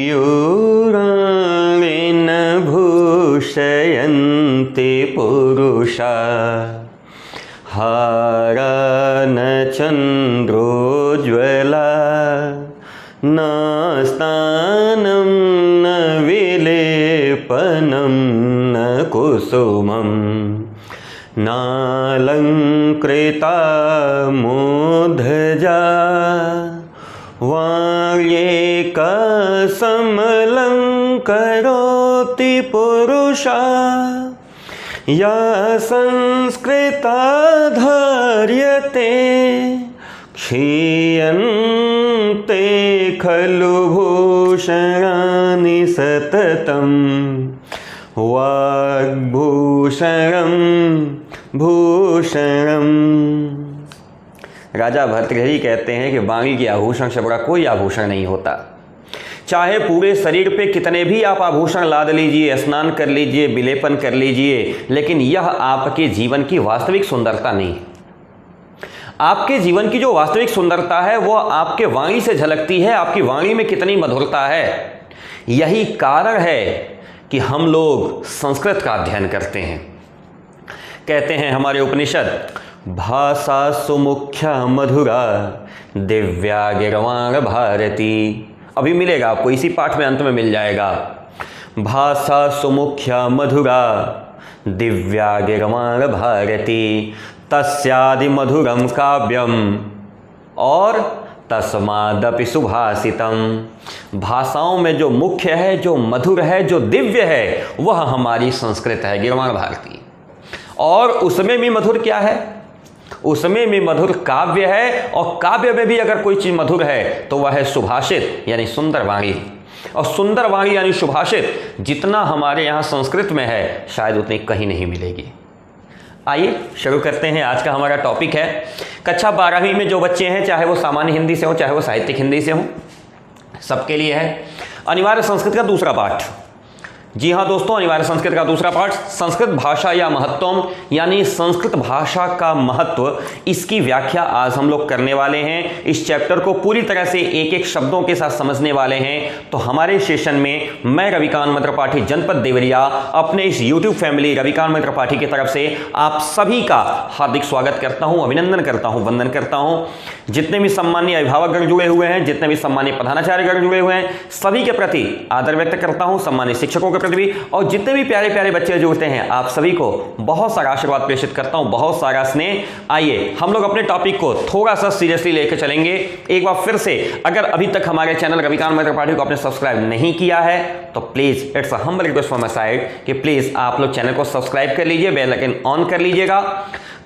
मयूरेण भूषयन्ति पुरुषा हारान् चन्द्रोज्ज्वला न स्नानं न विलेपनं न कुसुमं नालङ्कृता मूर्धजा वार्येकसमलङ्करोति पुरुषा या संस्कृता धार्यते क्षीयन्ते खलु भूषणानि सततं वाग्भूषणं भूषणम्। राजा भर्तृहरि कहते हैं कि वाणी के आभूषण से बड़ा कोई आभूषण नहीं होता। चाहे पूरे शरीर पे कितने भी आप आभूषण लाद लीजिए, स्नान कर लीजिए, विलेपन कर लीजिए, लेकिन यह आपके जीवन की वास्तविक सुंदरता नहीं है। आपके जीवन की जो वास्तविक सुंदरता है वो आपके वाणी से झलकती है, आपकी वाणी में कितनी मधुरता है। यही कारण है कि हम लोग संस्कृत का अध्ययन करते हैं। कहते हैं हमारे उपनिषद, भाषा सुमुख्या मधुरा दिव्या गिरवाण भारती। अभी मिलेगा आपको, इसी पाठ में अंत में मिल जाएगा। भाषा सुमुख्या मधुरा दिव्या गिरवाण भारती तस्यादि मधुरम काव्यम और तस्मादपि सुभाषितम। भाषाओं में जो मुख्य है, जो मधुर है, जो दिव्य है, वह हमारी संस्कृत है, गिरवाण भारती। और उसमें भी मधुर क्या है? उसमें भी मधुर काव्य है, और काव्य में भी अगर कोई चीज़ मधुर है तो वह है सुभाषित यानी सुंदर वाणी। और सुंदर वाणी यानी सुभाषित जितना हमारे यहाँ संस्कृत में है शायद उतनी कहीं नहीं मिलेगी। आइए शुरू करते हैं। आज का हमारा टॉपिक है कक्षा 12वीं में जो बच्चे हैं, चाहे वो सामान्य हिंदी से हो चाहे वो साहित्यिक हिंदी से हो, सबके लिए है अनिवार्य संस्कृत का दूसरा पाठ। जी हाँ दोस्तों, अनिवार्य संस्कृत का दूसरा पाठ, संस्कृत भाषा या महत्वम यानी संस्कृत भाषा का महत्व, इसकी व्याख्या आज हम लोग करने वाले हैं। इस चैप्टर को पूरी तरह से एक एक शब्दों के साथ समझने वाले हैं। तो हमारे सेशन में मैं रविकांत मंत्र पाठी जनपद देवरिया अपने इस यूट्यूब फैमिली रविकांत मंत्र पाठी की तरफ से आप सभी का हार्दिक स्वागत करता हूँ, अभिनंदन करता हूँ, वंदन करता हूँ। जितने भी सम्मानीय अभिभावकगण जुड़े हुए हैं, जितने भी सम्मानीय प्रधानाचार्यगण जुड़े हुए हैं, सभी के प्रति आदर व्यक्त करता हूँ, सम्मानित शिक्षकों के प्रति भी, और जितने भी प्यारे प्यारे बच्चे जुड़ते हैं आप सभी को बहुत सारा आशीर्वाद प्रेषित करता हूं, बहुत सारा स्नेह। आइए हम लोग अपने टॉपिक को थोड़ा सा सीरियसली लेकर चलेंगे। एक बार फिर से, अगर अभी तक हमारे चैनल रविकांत मंत्र पाठी को आपने सब्सक्राइब नहीं किया है तो please it's a humble request from my side कि प्लीज आप लोग चैनल को सब्सक्राइब कर लीजिए, बेल आइकन ऑन कर लीजिएगा,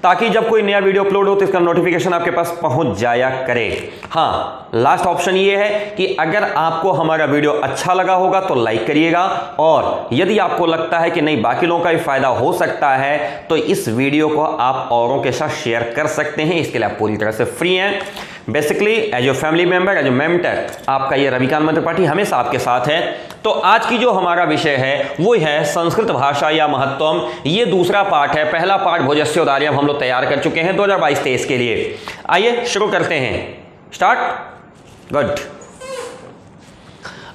ताकि जब कोई नया वीडियो अपलोड हो तो इसका नोटिफिकेशन आपके पास पहुंच जाया करे। हाँ, लास्ट ऑप्शन ये है कि अगर आपको हमारा वीडियो अच्छा लगा होगा तो लाइक करिएगा, और यदि आपको लगता है कि नहीं बाकी लोगों का भी फायदा हो सकता है तो इस वीडियो को आप औरों के साथ शेयर कर सकते हैं। इसके लिए आप पूरी तरह से फ्री हैं। Basically as a family member, as a mentor, आपका ये रविकांत मंत्र पाठी हमेशा आपके साथ है। तो आज की जो हमारा विषय है वो है संस्कृत भाषा या महत्वम। ये दूसरा पाठ है। पहला पाठ भोजस्योदार्यम हम लोग तैयार कर चुके हैं 2022-23 के लिए। आइए शुरू करते हैं। स्टार्ट। गुड।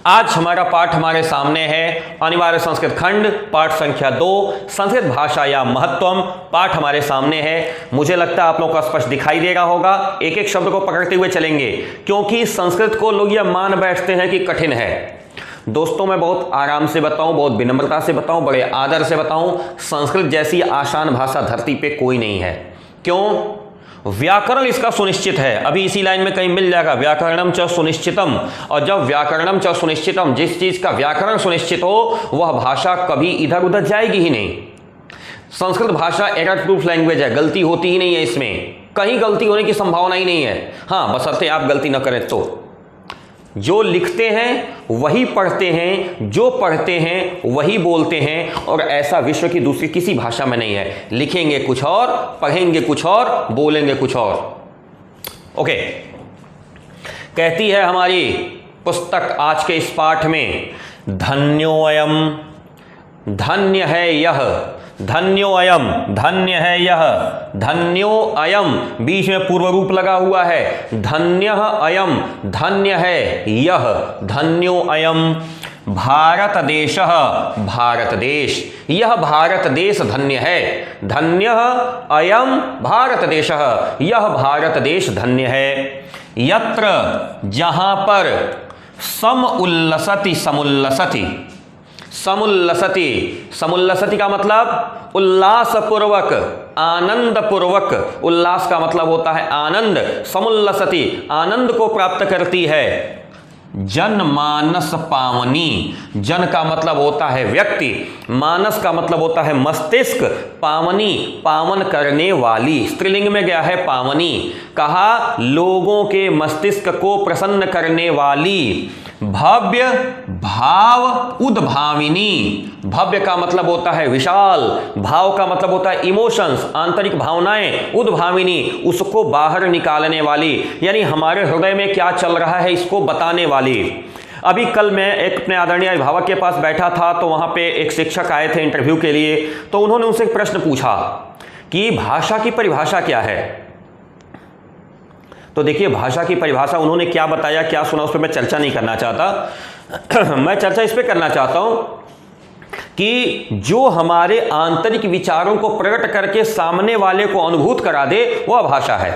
आज हमारा पाठ हमारे सामने है अनिवार्य संस्कृत खंड, पाठ संख्या 2, संस्कृत भाषा या महत्वम। पाठ हमारे सामने है। मुझे लगता है आप लोगों को स्पष्ट दिखाई दे रहा होगा। एक एक शब्द को पकड़ते हुए चलेंगे, क्योंकि संस्कृत को लोग यह मान बैठते हैं कि कठिन है। दोस्तों मैं बहुत आराम से बताऊं, बहुत विनम्रता से बताऊं, बड़े आदर से बताऊं, संस्कृत जैसी आसान भाषा धरती पे कोई नहीं है। क्यों? व्याकरण इसका सुनिश्चित है। अभी इसी लाइन में कहीं मिल जाएगा, व्याकरणम च सुनिश्चितम। और जब व्याकरणम च सुनिश्चितम, जिस चीज का व्याकरण सुनिश्चित हो वह भाषा कभी इधर उधर जाएगी ही नहीं। संस्कृत भाषा एरर प्रूफ लैंग्वेज है, गलती होती ही नहीं है, इसमें कहीं गलती होने की संभावना ही नहीं है। हाँ, बशर्ते आप गलती न करें तो। जो लिखते हैं वही पढ़ते हैं, जो पढ़ते हैं वही बोलते हैं, और ऐसा विश्व की दूसरी किसी भाषा में नहीं है। लिखेंगे कुछ और, पढ़ेंगे कुछ और, बोलेंगे कुछ और। ओके, कहती है हमारी पुस्तक आज के इस पाठ में, धन्योऽयम्, धन्य है यह धन्यो अयम, धन्य है यह, धन्यो अयम, बीच में पूर्व रूप लगा हुआ है, धन्यः अयम, धन्य है यह, धन्यो अयम। भारत देशः, भारत देश, यह भारत देश धन्य है, धन्यः अयम भारत देशः, यह भारत देश धन्य है। यत्र, जहां पर, सम उल्लसति, समुल्लसति, समुल्लसति, समुल्लसति का मतलब उल्लासपूर्वक, आनंदपूर्वक, उल्लास का मतलब होता है आनंद, समुल्लसति आनंद को प्राप्त करती है। जनमानस पावनी, जन का मतलब होता है व्यक्ति, मानस का मतलब होता है मस्तिष्क, पावनी पावन करने वाली, स्त्रीलिंग में गया है पावनी, कहा लोगों के मस्तिष्क को प्रसन्न करने वाली। भव्य भाव उद्भाविनी, भव्य का मतलब होता है विशाल, भाव का मतलब होता है इमोशंस, आंतरिक भावनाएं, उद्भाविनी उसको बाहर निकालने वाली, यानी हमारे हृदय में क्या चल रहा है इसको बताने वाली। अभी कल मैं एक अपने आदरणीय अभिभावक के पास बैठा था, तो वहां पे एक शिक्षक आए थे इंटरव्यू के लिए, तो उन्होंने उनसे एक प्रश्न पूछा कि भाषा की परिभाषा क्या है। तो देखिए भाषा की परिभाषा उन्होंने क्या बताया, क्या सुना, उस पर मैं चर्चा नहीं करना चाहता। मैं चर्चा इस पर करना चाहता हूं कि जो हमारे आंतरिक विचारों को प्रकट करके सामने वाले को अनुभूत करा दे वह भाषा है।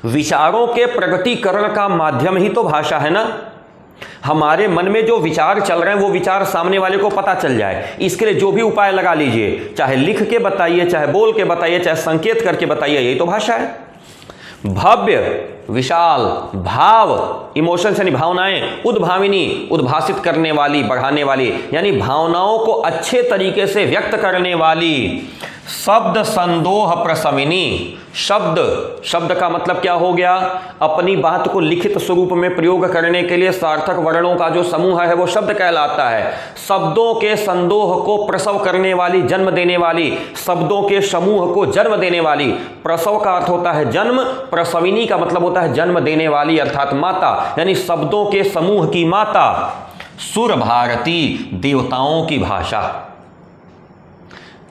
विचारों के प्रकटीकरण का माध्यम ही तो भाषा है ना। हमारे मन में जो विचार चल रहे हैं वो विचार सामने वाले को पता चल जाए, इसके लिए जो भी उपाय लगा लीजिए, चाहे लिख के बताइए, चाहे बोल के बताइए, चाहे संकेत करके बताइए, यही तो भाषा है। भव्य, विशाल, भाव, इमोशंस यानी भावनाएं, उद्भाविनी उद्भासित करने वाली, बढ़ाने वाली, यानी भावनाओं को अच्छे तरीके से व्यक्त करने वाली। शब्द संदोह प्रशमिनी, शब्द, शब्द का मतलब क्या हो गया, अपनी बात को लिखित स्वरूप में प्रयोग करने के लिए सार्थक वर्णों का जो समूह है वो शब्द कहलाता है। शब्दों के संदोह को प्रसव करने वाली, जन्म देने वाली, शब्दों के समूह को जन्म देने वाली। प्रसव का अर्थ होता है जन्म, प्रसविनी का मतलब होता है जन्म देने वाली अर्थात माता, यानी शब्दों के समूह की माता। सुर भारती, देवताओं की भाषा।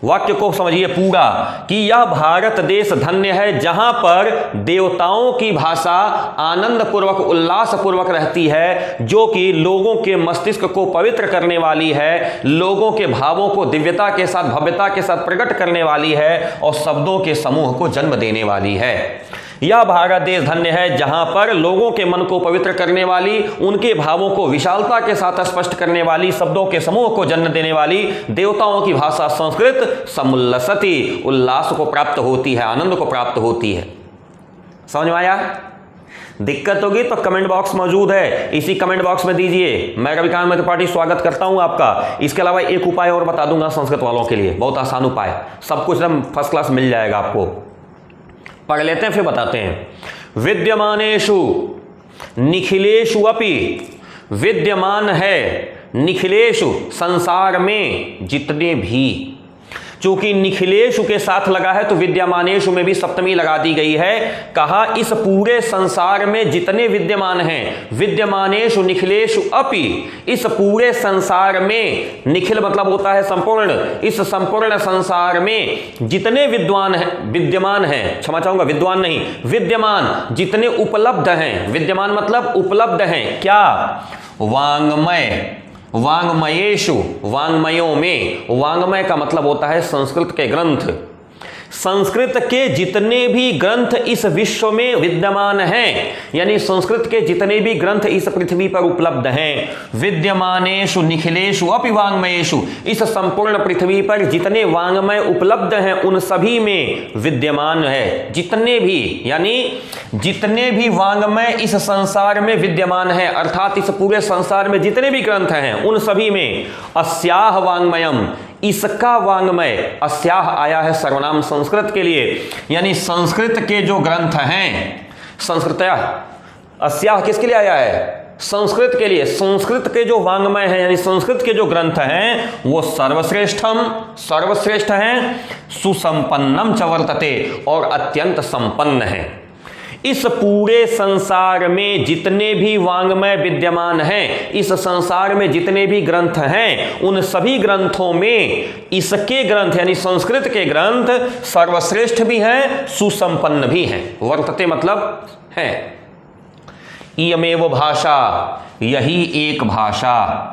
वाक्य को समझिए पूरा कि यह भारत देश धन्य है जहां पर देवताओं की भाषा आनंद पूर्वक, उल्लास पूर्वक रहती है, जो कि लोगों के मस्तिष्क को पवित्र करने वाली है, लोगों के भावों को दिव्यता के साथ, भव्यता के साथ प्रकट करने वाली है और शब्दों के समूह को जन्म देने वाली है। यह भारत देश धन्य है जहां पर लोगों के मन को पवित्र करने वाली, उनके भावों को विशालता के साथ स्पष्ट करने वाली, शब्दों के समूह को जन्म देने वाली देवताओं की भाषा संस्कृत समुल्लसति, उल्लास को प्राप्त होती है, आनंद को प्राप्त होती है। समझ में आया? दिक्कत होगी तो कमेंट बॉक्स मौजूद है, इसी कमेंट बॉक्स में दीजिए। मैं रविकांत मैथ्स पार्टी स्वागत करता हूं आपका। इसके अलावा एक उपाय और बता दूंगा संस्कृत वालों के लिए, बहुत आसान उपाय, सब कुछ एकदम फर्स्ट क्लास मिल जाएगा आपको। पढ़ लेते हैं फिर बताते हैं। विद्यमानेषु निखिलेषु अपि, विद्यमान है निखिलेषु संसार में जितने भी, चूंकि निखिलेषु के साथ लगा है तो विद्यमानेषु में भी सप्तमी लगा दी गई है। कहा इस पूरे संसार में जितने विद्यमान हैं, विद्यमानेषु निखिलेषु अपि, इस पूरे संसार में, निखिल मतलब होता है संपूर्ण, इस संपूर्ण संसार में जितने विद्वान हैं, विद्यमान हैं, क्षमा चाहूंगा विद्वान नहीं, विद्यमान जितने उपलब्ध हैं, विद्यमान मतलब उपलब्ध हैं, क्या, वांग्मय, वांग्मयेषु, वांग्मयों में, वांग्मय का मतलब होता है संस्कृत के ग्रंथ, संस्कृत के जितने भी ग्रंथ इस विश्व में विद्यमान हैं, यानी संस्कृत के जितने भी ग्रंथ इस पृथ्वी पर उपलब्ध हैं। विद्यमानेषु निखिलेषु अपि वांग्मयेषु, इस संपूर्ण पृथ्वी पर जितने वांग्मय उपलब्ध हैं उन सभी में विद्यमान है, जितने भी, यानी जितने भी वांग्मय इस संसार में विद्यमान है, अर्थात इस पूरे संसार में जितने भी ग्रंथ हैं उन सभी में अस्याह वांग्मयम, इसका वांग्मय, अस्याह आया है सर्वनाम संस्कृत के लिए, यानी संस्कृत के जो ग्रंथ हैं, संस्कृतया, अस्याह किसके लिए आया है, संस्कृत के लिए, संस्कृत के जो वांग्मय हैं यानी संस्कृत के जो ग्रंथ हैं वो सर्वश्रेष्ठम, सर्वश्रेष्ठ हैं, सुसंपन्नम च वर्तते, और अत्यंत संपन्न है। इस पूरे संसार में जितने भी वाङ्मय विद्यमान हैं, इस संसार में जितने भी ग्रंथ हैं, उन सभी ग्रंथों में इसके ग्रंथ यानी संस्कृत के ग्रंथ सर्वश्रेष्ठ भी हैं, सुसंपन्न भी हैं। वर्तते मतलब है। इयमेव भाषा, यही एक भाषा।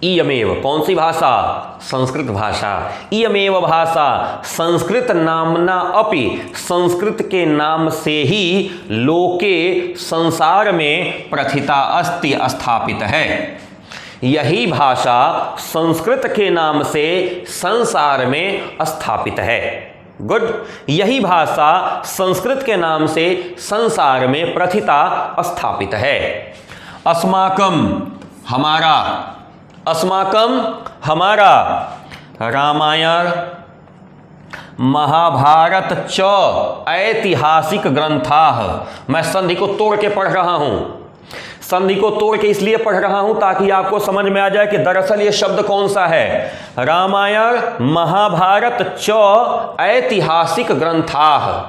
इयमेव कौन सी भाषा? संस्कृत भाषा। इयमेव भाषा संस्कृत नामना अपि, संस्कृत के नाम से ही लोके संसार में प्रथिता अस्ति, स्थापित है। यही भाषा संस्कृत के नाम से संसार में स्थापित है। गुड। यही भाषा संस्कृत के नाम से संसार में प्रथिता स्थापित है। अस्माकम हमारा, अस्माकम हमारा, रामायण महाभारत च ऐतिहासिक ग्रंथाः। मैं संधि को तोड़ के पढ़ रहा हूं। संधि को तोड़ के इसलिए पढ़ रहा हूं ताकि आपको समझ में आ जाए कि दरअसल ये शब्द कौन सा है। रामायण महाभारत च ऐतिहासिक ग्रंथाः।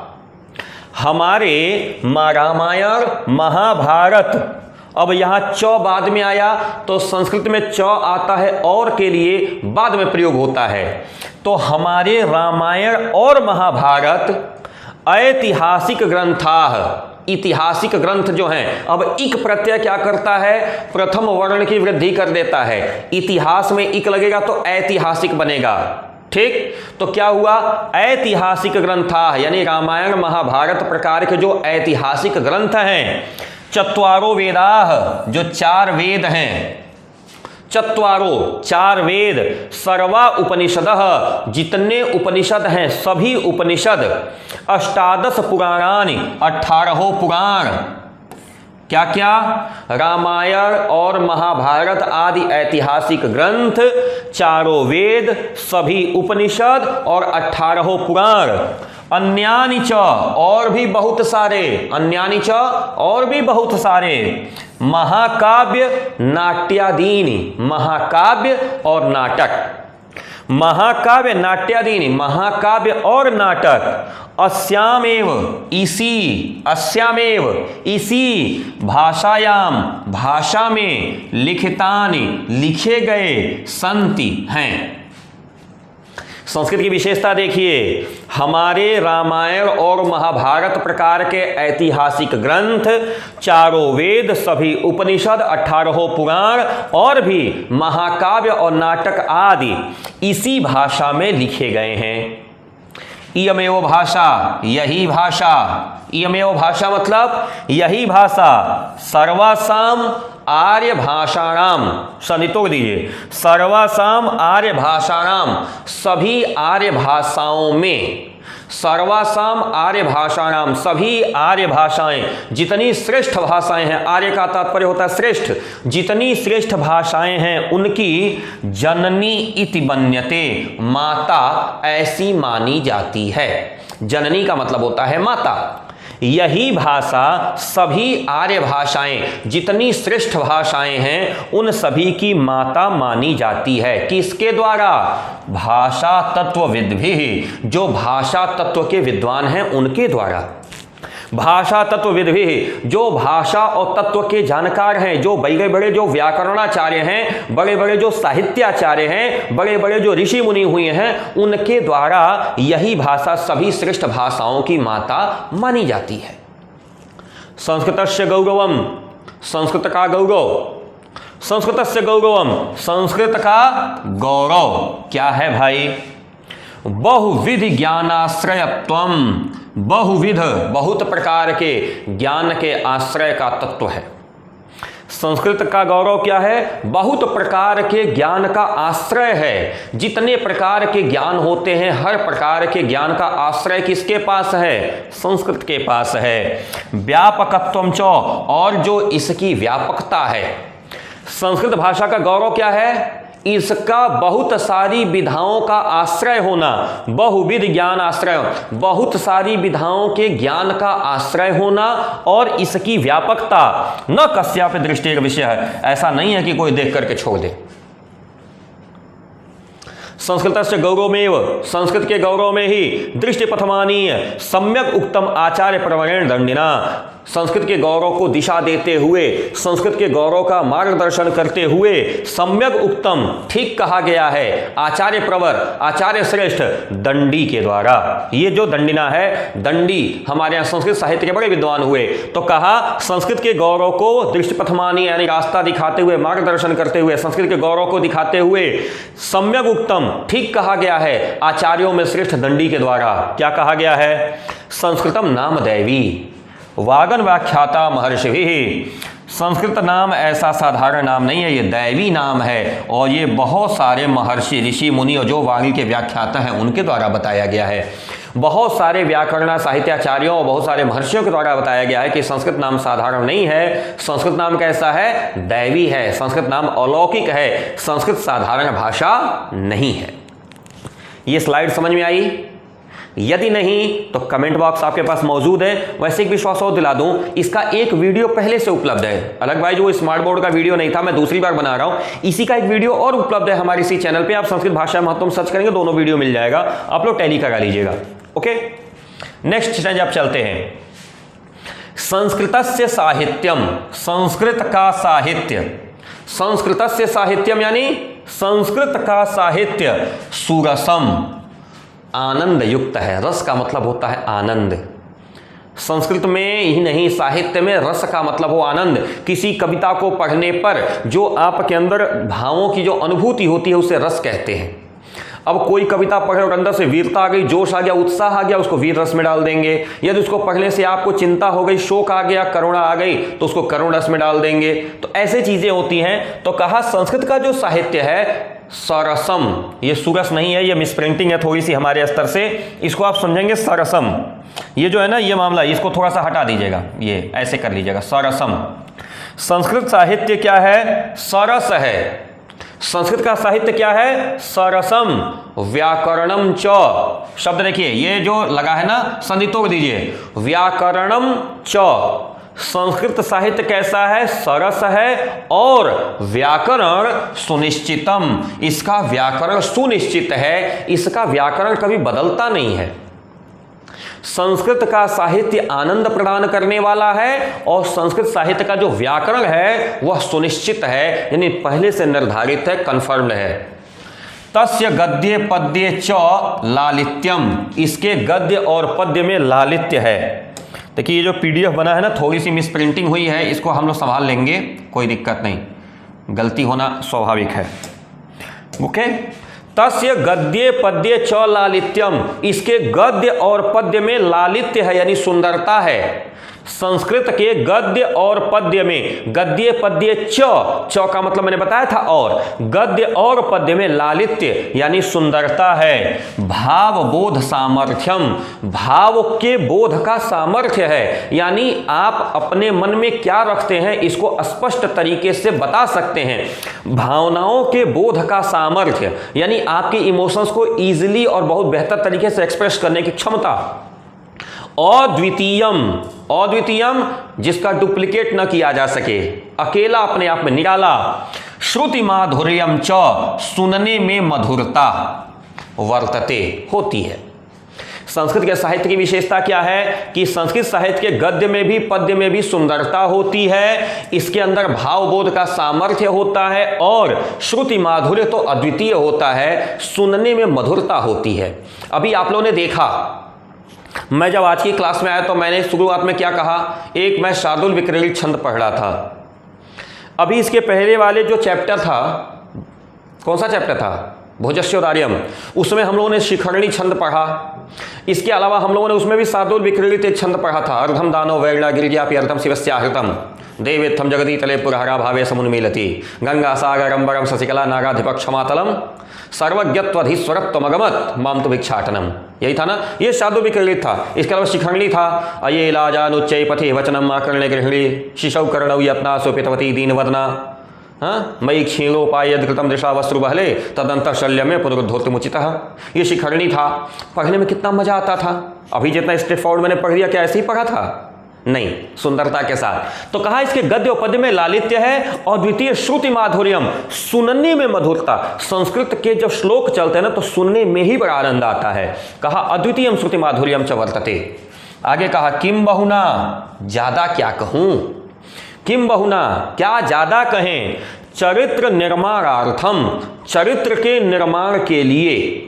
हमारे रामायण महाभारत, अब यहां च बाद में आया तो संस्कृत में च आता है और के लिए बाद में प्रयोग होता है। तो हमारे रामायण और महाभारत ऐतिहासिक ग्रंथाः, ऐतिहासिक ग्रंथ जो हैं। अब इक प्रत्यय क्या करता है? प्रथम वर्ण की वृद्धि कर देता है। इतिहास में इक लगेगा तो ऐतिहासिक बनेगा। ठीक, तो क्या हुआ? ऐतिहासिक ग्रंथाः यानी रामायण महाभारत प्रकार के जो ऐतिहासिक ग्रंथ हैं। चत्वारो वेदाः, जो चार वेद हैं। चत्वारो चार वेद, सर्वा उपनिषदः, जितने उपनिषद हैं सभी उपनिषद, अष्टादश पुराणानि, 18 पुराण। क्या क्या? रामायण और महाभारत आदि ऐतिहासिक ग्रंथ, चारों वेद, सभी उपनिषद और 18 पुराण। अन्यानि च, और भी बहुत सारे, अन्यानि च और भी बहुत सारे। महाकाव्य नाट्यादीनि, महाकाव्य और नाटक। महाकाव्य नाट्यादीनि, महाकाव्य और नाटक। अस्यामेव इसी, अस्यामेव इसी भाषायाम, भाषा में लिखितानि, लिखे गए, संति हैं। संस्कृत की विशेषता देखिए, हमारे रामायण और महाभारत प्रकार के ऐतिहासिक ग्रंथ, चारों वेद, सभी उपनिषद, 18 पुराण और भी महाकाव्य और नाटक आदि इसी भाषा में लिखे गए हैं। इयमेव भाषा, यही भाषा। इयमेव भाषा मतलब यही भाषा। सर्वासाम आर्य भाषाणाम, संधि तोड़ दीजिए। सर्वासाम आर्य भाषाणाम, सभी आर्य भाषाओं में। सर्वासाम आर्य भाषाणाम, सभी आर्य भाषाएं, जितनी श्रेष्ठ भाषाएं हैं, आर्य का तात्पर्य होता है श्रेष्ठ, जितनी श्रेष्ठ भाषाएं हैं उनकी जननी इति मन्यते, माता ऐसी मानी जाती है। जननी का मतलब होता है माता। यही भाषा, सभी आर्य भाषाएं, जितनी श्रेष्ठ भाषाएं हैं उन सभी की माता मानी जाती है। किसके द्वारा? भाषा तत्वविद भी, जो भाषा तत्व के विद्वान हैं उनके द्वारा। भाषा तत्वविद भी, जो भाषा और तत्व के जानकार हैं, जो बड़े बड़े जो व्याकरणाचार्य हैं, बड़े बड़े जो साहित्याचार्य हैं, बड़े बड़े जो ऋषि मुनि हुए हैं, उनके द्वारा यही भाषा सभी श्रेष्ठ भाषाओं की माता मानी जाती है। संस्कृतस्य गौरवम, संस्कृत का गौरव। संस्कृतस्य गौरवम, संस्कृत का गौरव क्या है भाई? बहुविध ज्ञानाश्रयत्वम, बहुविध, बहुत प्रकार के ज्ञान के आश्रय का तत्व है। संस्कृत का गौरव क्या है? बहुत प्रकार के ज्ञान का आश्रय है। जितने प्रकार के ज्ञान होते हैं, हर प्रकार के ज्ञान का आश्रय किसके पास है? संस्कृत के पास है। व्यापकत्वम च, और जो इसकी व्यापकता है। संस्कृत भाषा का गौरव क्या है? इसका बहुत सारी विधाओं का आश्रय होना, बहुविध ज्ञान आश्रय, बहुत सारी विधाओं के ज्ञान का आश्रय होना, और इसकी व्यापकता। न कस्यापि दृष्टि विषय है, ऐसा नहीं है कि कोई देख करके छोड़ दे। संस्कृतस्य गौरवमेव, संस्कृत के गौरव में ही दृष्टिपथमानीय सम्यक उक्तम आचार्य प्रवरेण दंडिना, संस्कृत के गौरव को दिशा देते हुए, संस्कृत के गौरव का मार्गदर्शन करते हुए सम्यक उक्तम ठीक कहा गया है आचार्य प्रवर, आचार्य श्रेष्ठ दंडी के द्वारा। ये जो दंडिना है, दंडी हमारे यहाँ संस्कृत साहित्य के बड़े विद्वान हुए, तो कहा संस्कृत के गौरव को दृष्टिपथमानी यानी रास्ता दिखाते हुए, मार्गदर्शन करते हुए, संस्कृत के गौरव को दिखाते हुए सम्यक उक्तम ठीक कहा गया है आचार्यों में श्रेष्ठ दंडी के द्वारा। क्या कहा गया है? संस्कृतम नाम दैवी वागन व्याख्याता महर्षि। संस्कृत नाम ऐसा साधारण नाम नहीं है, ये दैवी नाम है और ये बहुत सारे महर्षि, ऋषि, मुनि और जो वाणी के व्याख्याता हैं उनके द्वारा बताया गया है। बहुत सारे व्याकरण साहित्याचार्यों और बहुत सारे महर्षियों के द्वारा बताया गया है कि संस्कृत नाम साधारण नहीं है, संस्कृत नाम कैसा है? दैवी है, संस्कृत नाम अलौकिक है, संस्कृत साधारण भाषा नहीं है। ये स्लाइड समझ में आई? यदि नहीं तो कमेंट बॉक्स आपके पास मौजूद है। वैसे एक विश्वास और दिला दूं, इसका एक वीडियो पहले से उपलब्ध है। अलग भाई जो स्मार्ट बोर्ड का वीडियो नहीं था, मैं दूसरी बार बना रहा हूं, इसी का एक वीडियो और उपलब्ध है हमारे इसी चैनल पे। आप संस्कृत भाषा महत्व सर्च करेंगे, दोनों वीडियो मिल जाएगा, आप लोग टैली करा लीजिएगा। ओके, नेक्स्ट स्टेज आप चलते हैं। संस्कृतस्य साहित्यम, संस्कृत का साहित्य, संस्कृतस्य साहित्यम यानी संस्कृत का साहित्य सुरसम आनंद युक्त है। रस का मतलब होता है आनंद। संस्कृत में ही नहीं, साहित्य में रस का मतलब हो आनंद। किसी कविता को पढ़ने पर जो आपके अंदर भावों की जो अनुभूति होती है उसे रस कहते हैं। अब कोई कविता पढ़े और अंदर से वीरता आ गई, जोश आ गया, उत्साह आ गया, उसको वीर रस में डाल देंगे। यदि उसको पढ़ने से आपको चिंता हो गई, शोक आ गया, करुणा आ गई, तो उसको करुण रस में डाल देंगे। तो ऐसे चीजें होती हैं। तो कहा संस्कृत का जो साहित्य है सरसम, ये सुरस नहीं है, ये मिसप्रिंटिंग है थोड़ी सी हमारे स्तर से, इसको आप समझेंगे सरसम। ये जो है ना, ये मामला, इसको थोड़ा सा हटा दीजिएगा, ये ऐसे कर लीजिएगा, सरसम। संस्कृत साहित्य क्या है? सरस है। संस्कृत का साहित्य क्या है? सरसम व्याकरणम च। शब्द देखिए, ये जो लगा है ना, संधि तोड़ दीजिए, व्याकरणम च। संस्कृत साहित्य कैसा है? सरस है और व्याकरण सुनिश्चितम, इसका व्याकरण सुनिश्चित है, इसका व्याकरण कभी बदलता नहीं है। संस्कृत का साहित्य आनंद प्रदान करने वाला है और संस्कृत साहित्य का जो व्याकरण है वह सुनिश्चित है, यानी पहले से निर्धारित है, कंफर्म्ड है। तस्य गद्य पद्य च लालित्यम, इसके गद्य और पद्य में लालित्य है। देखिए ये जो पीडीएफ बना है ना, थोड़ी सी मिसप्रिंटिंग हुई है, इसको हम लोग संभाल लेंगे, कोई दिक्कत नहीं, गलती होना स्वाभाविक है। ओके, तस्य गद्य पद्य च लालित्यम, इसके गद्य और पद्य में लालित्य है यानी सुंदरता है। संस्कृत के गद्य और पद्य में, गद्य पद्य च का मतलब मैंने बताया था, और गद्य और पद्य में लालित्य यानी सुंदरता है। भाव बोध सामर्थ्यम, भाव के बोध का सामर्थ्य है, यानी आप अपने मन में क्या रखते हैं इसको स्पष्ट तरीके से बता सकते हैं। भावनाओं के बोध का सामर्थ्य यानी आपके इमोशंस को इजीली और बहुत बेहतर तरीके से एक्सप्रेस करने की क्षमता। अद्वितीयम, अद्वितीयम जिसका डुप्लीकेट न किया जा सके, अकेला अपने आप में निराला। श्रुति माधुर्यम च, सुनने में मधुरता वर्तते होती है। संस्कृत के साहित्य की विशेषता क्या है कि संस्कृत साहित्य के गद्य में भी पद्य में भी सुंदरता होती है, इसके अंदर भावबोध का सामर्थ्य होता है और श्रुति माधुर्य तो अद्वितीय होता है, सुनने में मधुरता होती है। अभी आप लोगों ने देखा, मैं जब आज की क्लास में आया तो मैंने शुरुआत में क्या कहा, एक मैं शार्दूल विक्रीडित छंद पढ़ रहा था। अभी इसके पहले वाले जो चैप्टर था, कौन सा चैप्टर था? भोजस्योदार्यम, उसमें हम लोगों ने शिखरणी छंद पढ़ा। इसके अलावा हम लोगों ने उसमें भी शार्दूल विक्रीडित एक छंद पढ़ा था, अर्धम दानो वैरणा गिरिजापि अर्धम शिवस्याहृतम देवेत्थम जगदी तले पुरहरा भावे समुन्मीलति गंगा सागर अंबरम शशिकला नागाधिपक क्षमातलम सर्वज्ञत्वधीश्वरत्वमगमत माम तो भिक्षाटनम, यही था ना, ये शार्दूल विक्रीडित था। इसके अलावा शिखरणी था, अये लाजानुच्चै पथे वचनम आकर्ण्य गृहिणी शिशौ कर्णौ यत्नासोपितवती दीनवदना, हाँ, मई क्षीणोपाय कृतम दृशा वस्त्रु बहले तदंतर शल्य में पुनरुद्धोर्तिमुचितः, ये शिखरणी था। पढ़ने में कितना मजा आता था। अभी जितना स्ट्रेट फॉरवर्ड मैंने पढ़ दिया, क्या ऐसे ही पढ़ा था? नहीं, सुंदरता के साथ। तो कहा इसके गद्य और पद्य में लालित्य है और द्वितीय श्रुति माधुर्यम, सुनने में मधुरता। संस्कृत के जब श्लोक चलते हैं ना तो सुनने में ही बड़ा आनंद आता है। कहा अद्वितीयम श्रुति माधुर्यम च वर्तते। आगे कहा किम बहुना, ज्यादा क्या कहूं, किम बहुना, क्या ज्यादा कहें, चरित्र निर्माणार्थम, चरित्र के निर्माण के लिए,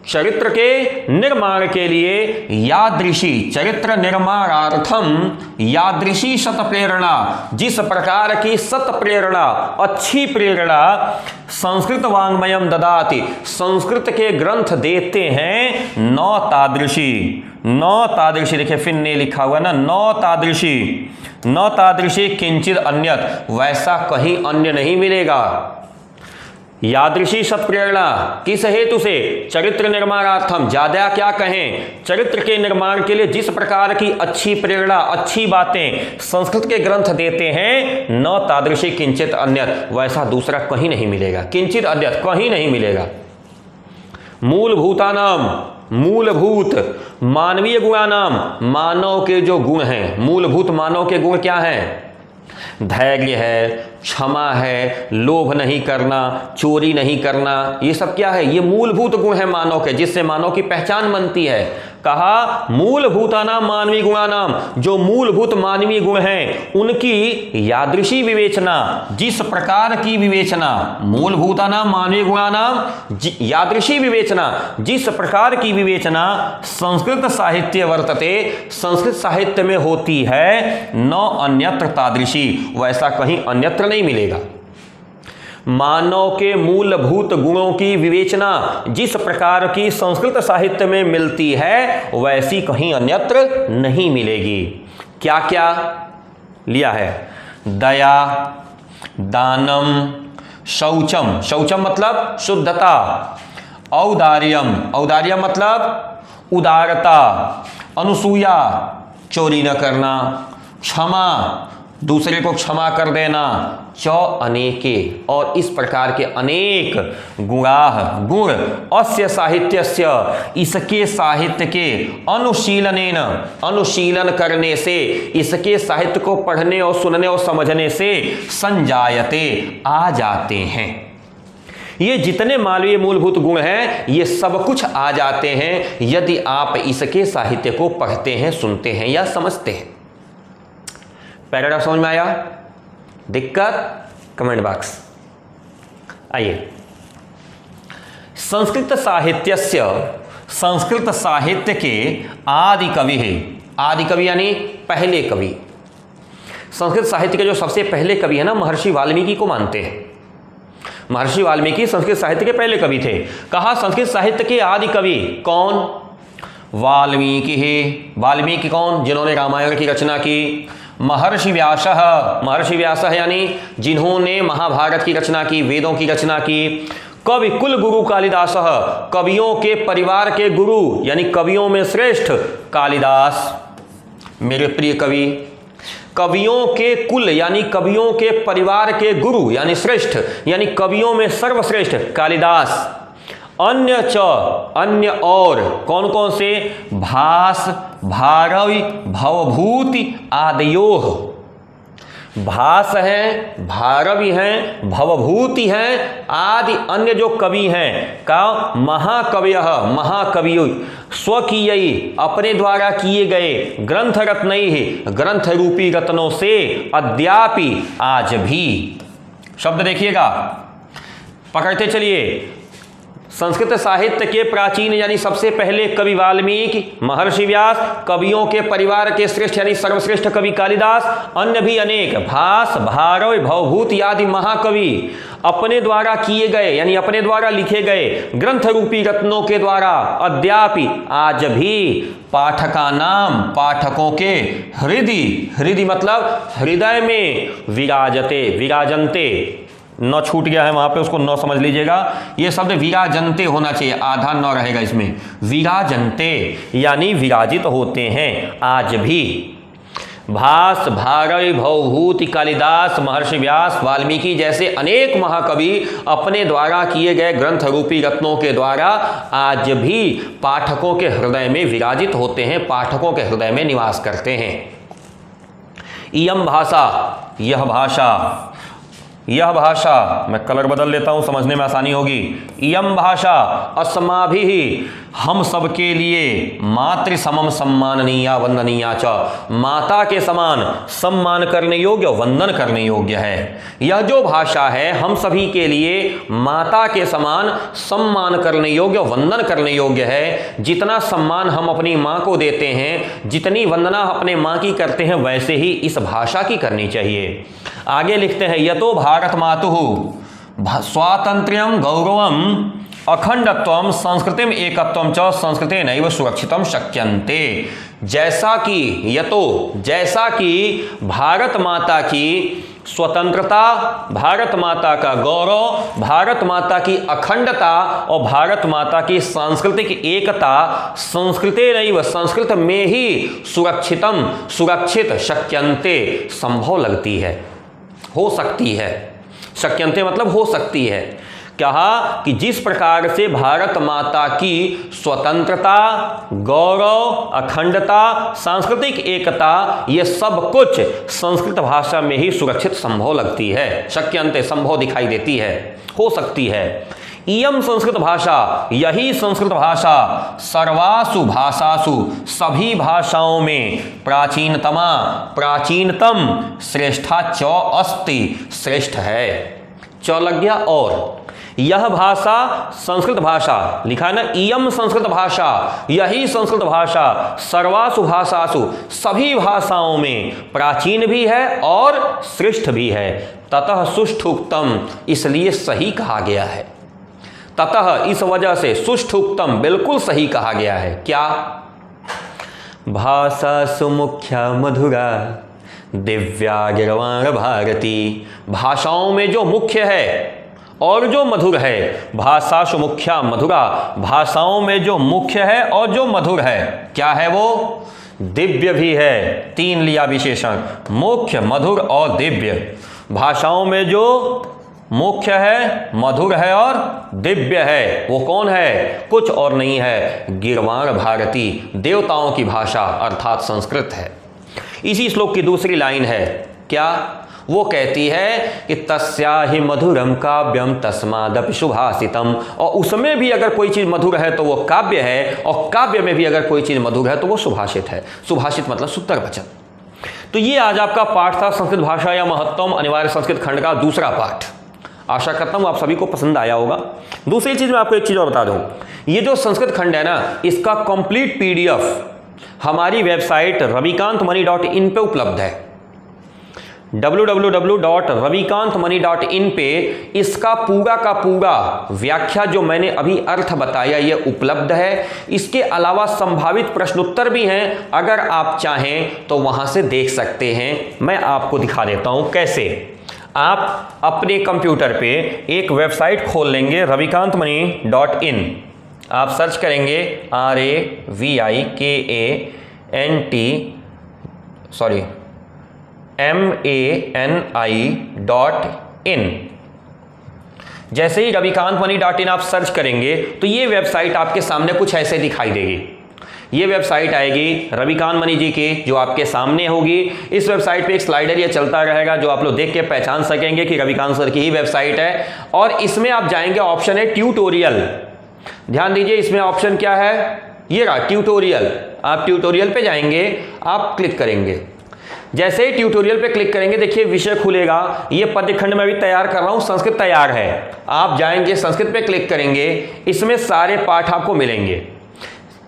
चरित्र के निर्माण के लिए यादृशी, चरित्र निर्माणार्थम यादृशी सत प्रेरणा, जिस प्रकार की सत प्रेरणा, अच्छी प्रेरणा संस्कृत वाङ्मयम ददाति, संस्कृत के ग्रंथ देते हैं, नौ तादृशी, नौ तादृशी, देखिए फिर ने लिखा हुआ ना, नौ तादृशी, नौ तादृशी किंचित अन्यत, वैसा कहीं अन्य नहीं मिलेगा। यादृशी सत्प्रेरणा, किस हेतु से, चरित्र निर्माणार्थम, ज्यादा क्या कहें, चरित्र के निर्माण के लिए जिस प्रकार की अच्छी प्रेरणा, अच्छी बातें संस्कृत के ग्रंथ देते हैं, न तादृशी किंचित अन्यत, वैसा दूसरा कहीं नहीं मिलेगा, किंचित अन्यत कहीं नहीं मिलेगा। मूलभूतानाम, मूलभूत मानवीय गुणानाम, मानव के जो गुण हैं, मूलभूत मानव के गुण क्या हैं, धैर्य है, क्षमा है, लोभ नहीं करना, चोरी नहीं करना, ये सब क्या है, ये मूलभूत गुण है मानव के, जिससे मानव की पहचान बनती है। कहा मूलभूतानाम मानवीय गुणानाम, जो मूलभूत मानवीय गुण हैं उनकी यादृशी विवेचना, जिस प्रकार की विवेचना, मूलभूतानाम मानवीय गुणानाम यादृशी विवेचना, जिस प्रकार की विवेचना संस्कृत साहित्य वर्तते, संस्कृत साहित्य में होती है, न अन्यत्र तादृशी, वैसा कहीं अन्यत्र नहीं मिलेगा। मानव के मूलभूत गुणों की विवेचना जिस प्रकार की संस्कृत साहित्य में मिलती है, वैसी कहीं अन्यत्र नहीं मिलेगी। क्या क्या लिया है, दया, दानम, शौचम, शौचम मतलब शुद्धता, औदार्यम, औदार्यम मतलब उदारता, अनुसूया, चोरी न करना, क्षमा, दूसरे को क्षमा कर देना, च अनेके, और इस प्रकार के अनेक गुणाह, गुण, अस्य साहित्यस्य, इसके साहित्य के, अनुशीलनेन, अनुशीलन करने से, इसके साहित्य को पढ़ने और सुनने और समझने से, संजायते, आ जाते हैं। ये जितने मानवीय मूलभूत गुण हैं, ये सब कुछ आ जाते हैं यदि आप इसके साहित्य को पढ़ते हैं, सुनते हैं या समझते हैं। पैराग्राफ समझ में आया? दिक्कत कमेंट बॉक्स। आइए, संस्कृत साहित्यस्य, संस्कृत साहित्य के आदि कवि है, आदि कवि यानी पहले कवि। संस्कृत साहित्य के जो सबसे पहले कवि है ना, महर्षि वाल्मीकि को मानते हैं। महर्षि वाल्मीकि संस्कृत साहित्य के पहले कवि थे। कहा संस्कृत साहित्य के आदि कवि कौन, वाल्मीकि है। वाल्मीकि कौन, जिन्होंने रामायण की रचना की। महर्षि व्यासः, महर्षि व्यासः यानी जिन्होंने महाभारत की रचना की, वेदों की रचना की। कवि कुल गुरु कालिदासः, कवियों के परिवार के गुरु यानी कवियों में श्रेष्ठ कालिदास, मेरे प्रिय कवि। कवियों के कुल यानी कवियों के परिवार के गुरु यानी श्रेष्ठ, यानी कवियों में सर्वश्रेष्ठ कालिदास। अन्य च, अन्य और कौन कौन से, भास, भारवि, भवभूति आदयोः। भास हैं, भारवि हैं, भवभूति हैं, आदि अन्य जो कवि हैं का महाकवयः, महाकवि स्वकीयई, अपने द्वारा किए गए, ग्रंथ रत्नैः, ग्रंथ रूपी रत्नों से, अद्यापि, आज भी। शब्द देखिएगा, पकड़ते चलिए। संस्कृत साहित्य के प्राचीन यानी सबसे पहले कवि वाल्मीकि, महर्षि व्यास, कवियों के परिवार के श्रेष्ठ यानी सर्वश्रेष्ठ कवि कालिदास, अन्य भी अनेक, भास, भारव, भवभूति आदि महाकवि, अपने द्वारा किए गए यानी अपने द्वारा लिखे गए ग्रंथ रूपी रत्नों के द्वारा, अद्यापि, आज भी, पाठका नाम, पाठकों के हृदय, हृदय मतलब हृदय में, विराजते, विराजन्ते, न छूट गया है वहां पे, उसको न समझ लीजिएगा। ये शब्द विराजन्ते होना चाहिए, आधा न रहेगा इसमें। विराजन्ते यानी विराजित होते हैं आज भी। भास, भारवि, भवभूति, कालिदास, महर्षि व्यास, वाल्मीकि जैसे अनेक महाकवि अपने द्वारा किए गए ग्रंथ रूपी रत्नों के द्वारा आज भी पाठकों के हृदय में विराजित होते हैं, पाठकों के हृदय में निवास करते हैं। इयम भाषा, यह भाषा, यह भाषा, मैं कलर बदल लेता हूं समझने में आसानी होगी। इयम भाषा अस्माभिः, हम सबके लिए, मातृ समम सम्माननीया वंदनीया च, माता के समान सम्मान करने योग्य, वंदन करने योग्य है। यह जो भाषा है हम सभी के लिए माता के समान सम्मान करने योग्य, वंदन करने योग्य है। जितना सम्मान हम अपनी माँ को देते हैं, जितनी वंदना अपने माँ की करते हैं, वैसे ही इस भाषा की करनी चाहिए। आगे लिखते हैं, यतो भारत मातुः स्वातंत्र्यम गौरवम अखंडत्वम संस्कृतिम एकत्वम च संस्कृतेनैव सुरक्षितम शक्यन्ते। जैसा कि यतो, जैसा कि भारत माता की स्वतंत्रता, भारत माता का गौरव, भारत माता की अखंडता और भारत माता की सांस्कृतिक एकता संस्कृतेनैव, संस्कृत में ही सुरक्षितम, सुरक्षित, शक्यन्ते संभव लगती है, हो सकती है। शक्यन्ते मतलब हो सकती है। कहा कि जिस प्रकार से भारत माता की स्वतंत्रता, गौरव, अखंडता, सांस्कृतिक एकता, ये सब कुछ संस्कृत भाषा में ही सुरक्षित संभव लगती है। शक्यन्ते संभव दिखाई देती है, हो सकती है। इयम संस्कृत भाषा, यही संस्कृत भाषा सर्वासु भाषासु, सभी भाषाओं में प्राचीनतमा, प्राचीनतम, श्रेष्ठा च अस्ति, श्रेष्ठ है। च लग गया। और यह भाषा संस्कृत भाषा, लिखा है ना, इयम संस्कृत भाषा, यही संस्कृत भाषा सर्वासु भाषासु, सभी भाषाओं में प्राचीन भी है और श्रेष्ठ भी है। ततः सुष्ठुक्तम, इसलिए सही कहा गया है। ततः, इस वजह से, सुष्ठुक्तम, बिल्कुल सही कहा गया है। क्या? भाषा सुमुख्या मधुरा दिव्या गिरवाण भारती, भाषाओं में जो मुख्य है और जो मधुर है, भाषा सुमुख्या मधुरा, भाषाओं में जो मुख्य है और जो मधुर है, क्या है वो? दिव्य भी है। 3 लिया विशेषण, मुख्य, मधुर और दिव्य। भाषाओं में जो मुख्य है, मधुर है और दिव्य है, वो कौन है? कुछ और नहीं है, गिरवाण भारती, देवताओं की भाषा अर्थात संस्कृत है। इसी श्लोक की दूसरी लाइन है, क्या? वो कहती है कि तस्या ही मधुरम काव्यम तस्मादपि सुभाषितम, और उसमें भी अगर कोई चीज़ मधुर है तो वो काव्य है, और काव्य में भी अगर कोई चीज़ मधुर है तो वो सुभाषित है। सुभाषित मतलब सुंदर वचन। तो ये आज आपका पाठ था संस्कृत भाषा या महत्वम अनिवार्य संस्कृत खंड का दूसरा पाठ। आशा करता हूँ आप सभी को पसंद आया होगा। दूसरी चीज़ मैं आपको एक चीज़ और बता दूँ, ये जो संस्कृत खंड है ना, इसका कंप्लीट PDF हमारी वेबसाइट ravikantmoney.in पे उपलब्ध है। www.ravikantmoney.in पे इसका पूरा का पूरा व्याख्या जो मैंने अभी अर्थ बताया ये उपलब्ध है। इसके अलावा संभावित प्रश्नोत्तर भी हैं, अगर आप चाहें तो वहां से देख सकते हैं। मैं आपको दिखा देता हूं कैसे। आप अपने कंप्यूटर पे एक वेबसाइट खोल लेंगे ravikantmoney.in, आप सर्च करेंगे MANI.in। जैसे ही ravikantmoney.in आप सर्च करेंगे तो ये वेबसाइट आपके सामने कुछ ऐसे दिखाई देगी। ये वेबसाइट आएगी रविकांत मनी जी की, जो आपके सामने होगी। इस वेबसाइट पे एक स्लाइडर ये चलता रहेगा, जो आप लोग देख के पहचान सकेंगे कि रविकांत सर की ही वेबसाइट है। और इसमें आप जाएंगे, ऑप्शन है ट्यूटोरियल। ध्यान दीजिए, इसमें ऑप्शन क्या है? ये रहा ट्यूटोरियल। आप ट्यूटोरियल पे जाएंगे, आप क्लिक करेंगे। जैसे ही ट्यूटोरियल पे क्लिक करेंगे, देखिए विषय खुलेगा। ये पद्यखंड में भी तैयार कर रहा हूं, संस्कृत तैयार है। आप जाएंगे, संस्कृत पे क्लिक करेंगे, इसमें सारे पाठ आपको मिलेंगे।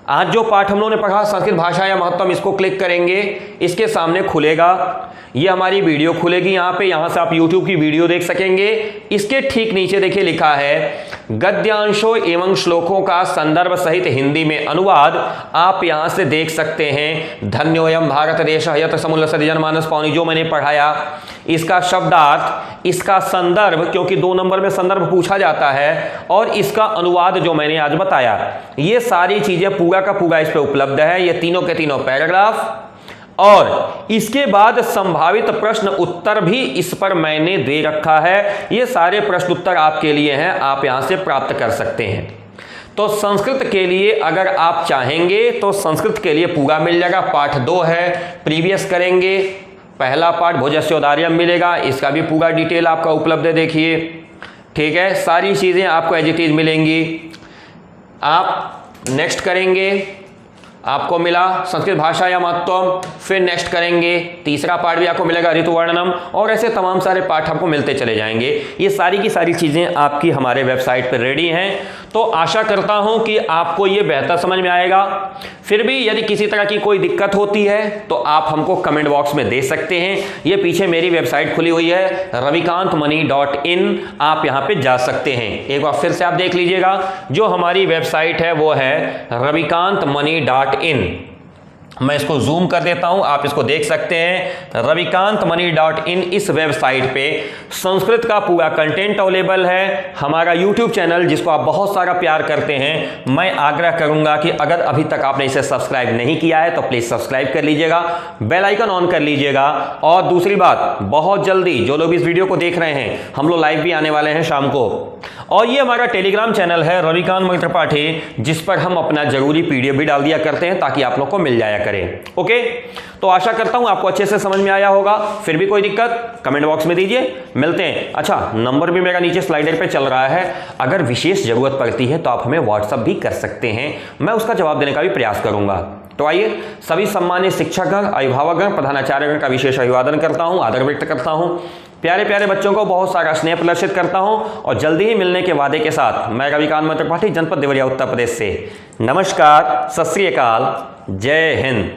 आज जो पाठ हम लोगों ने पढ़ा संस्कृत भाषा या महत्वम, इसको क्लिक करेंगे, इसके सामने खुलेगा, ये हमारी वीडियो खुलेगी यहाँ पे। यहाँ से आप YouTube की वीडियो देख सकेंगे। इसके ठीक नीचे देखिए लिखा है गद्यांशों एवं श्लोकों का संदर्भ सहित हिंदी में अनुवाद, आप यहाँ से देख सकते हैं। धन्योयम भारत देश यत समुल्लसति जनमानस पावनी, जो मैंने पढ़ाया, इसका शब्दार्थ, इसका संदर्भ, क्योंकि 2 नंबर में संदर्भ पूछा जाता है, और इसका अनुवाद जो मैंने आज बताया, ये सारी चीजें पूरा का पूरा इस पे उपलब्ध है। ये तीनों के तीनों पैराग्राफ, और इसके बाद संभावित प्रश्न उत्तर भी इस पर मैंने दे रखा है। ये सारे प्रश्न उत्तर आपके लिए हैं, आप यहां से प्राप्त कर सकते हैं। तो संस्कृत के लिए अगर आप चाहेंगे तो संस्कृत के लिए पूरा मिल जाएगा। पाठ 2 है, प्रीवियस करेंगे, पहला पार्ट भोजस्योदार्यम मिलेगा, इसका भी पूरा डिटेल आपका उपलब्ध है, देखिए, ठीक है। सारी चीज़ें आपको एज इट इज मिलेंगी। आप नेक्स्ट करेंगे, आपको मिला संस्कृत भाषा या महत्वम, फिर नेक्स्ट करेंगे, तीसरा पार्ट भी आपको मिलेगा ऋतुवर्णनम, और ऐसे तमाम सारे पार्ट आपको मिलते चले जाएंगे। ये सारी की सारी चीज़ें आपकी हमारे वेबसाइट पर रेडी हैं। तो आशा करता हूं कि आपको ये बेहतर समझ में आएगा। फिर भी यदि किसी तरह की कोई दिक्कत होती है तो आप हमको कमेंट बॉक्स में दे सकते हैं। ये पीछे मेरी वेबसाइट खुली हुई है ravikantmoney.in, आप यहाँ पे जा सकते हैं। एक बार फिर से आप देख लीजिएगा, जो हमारी वेबसाइट है वो है ravikantmoney.in। मैं इसको जूम कर देता हूं, आप इसको देख सकते हैं। ravikantmoney.in इस वेबसाइट पे संस्कृत का पूरा कंटेंट अवेलेबल है। हमारा YouTube चैनल जिसको आप बहुत सारा प्यार करते हैं, मैं आग्रह करूंगा कि अगर अभी तक आपने इसे सब्सक्राइब नहीं किया है तो प्लीज सब्सक्राइब कर लीजिएगा, बेल आइकन ऑन कर लीजिएगा। और दूसरी बात, बहुत जल्दी जो लोग इस वीडियो को देख रहे हैं, हम लोग लाइव भी आने वाले हैं शाम को। और ये हमारा टेलीग्राम चैनल है रविकांत मणि त्रिपाठी, जिस पर हम अपना जरूरी PDF भी डाल दिया करते हैं ताकि आप लोग को मिल जाया करें। ओके, तो आशा करता हूं आपको अच्छे से समझ में आया होगा। फिर भी कोई दिक्कत कमेंट बॉक्स में दीजिए, मिलते हैं। अच्छा, नंबर भी मेरा नीचे स्लाइडर पे चल रहा है, अगर विशेष जरूरत पड़ती है तो आप हमें व्हाट्सअप भी कर सकते हैं, मैं उसका जवाब देने का भी प्रयास करूंगा। तो आइए, सभी सम्मानित शिक्षकगण, अभिभावकगण, प्रधानाचार्यगण का विशेष अभिवादन करता हूं, आदर व्यक्त करता हूं। प्यारे प्यारे बच्चों को बहुत सारा स्नेह प्रदर्शित करता हूं और जल्दी ही मिलने के वादे के साथ मैं रविकांत मणि त्रिपाठी, जनपद देवरिया, उत्तर प्रदेश से। नमस्कार, सत श्री अकाल, जय हिंद।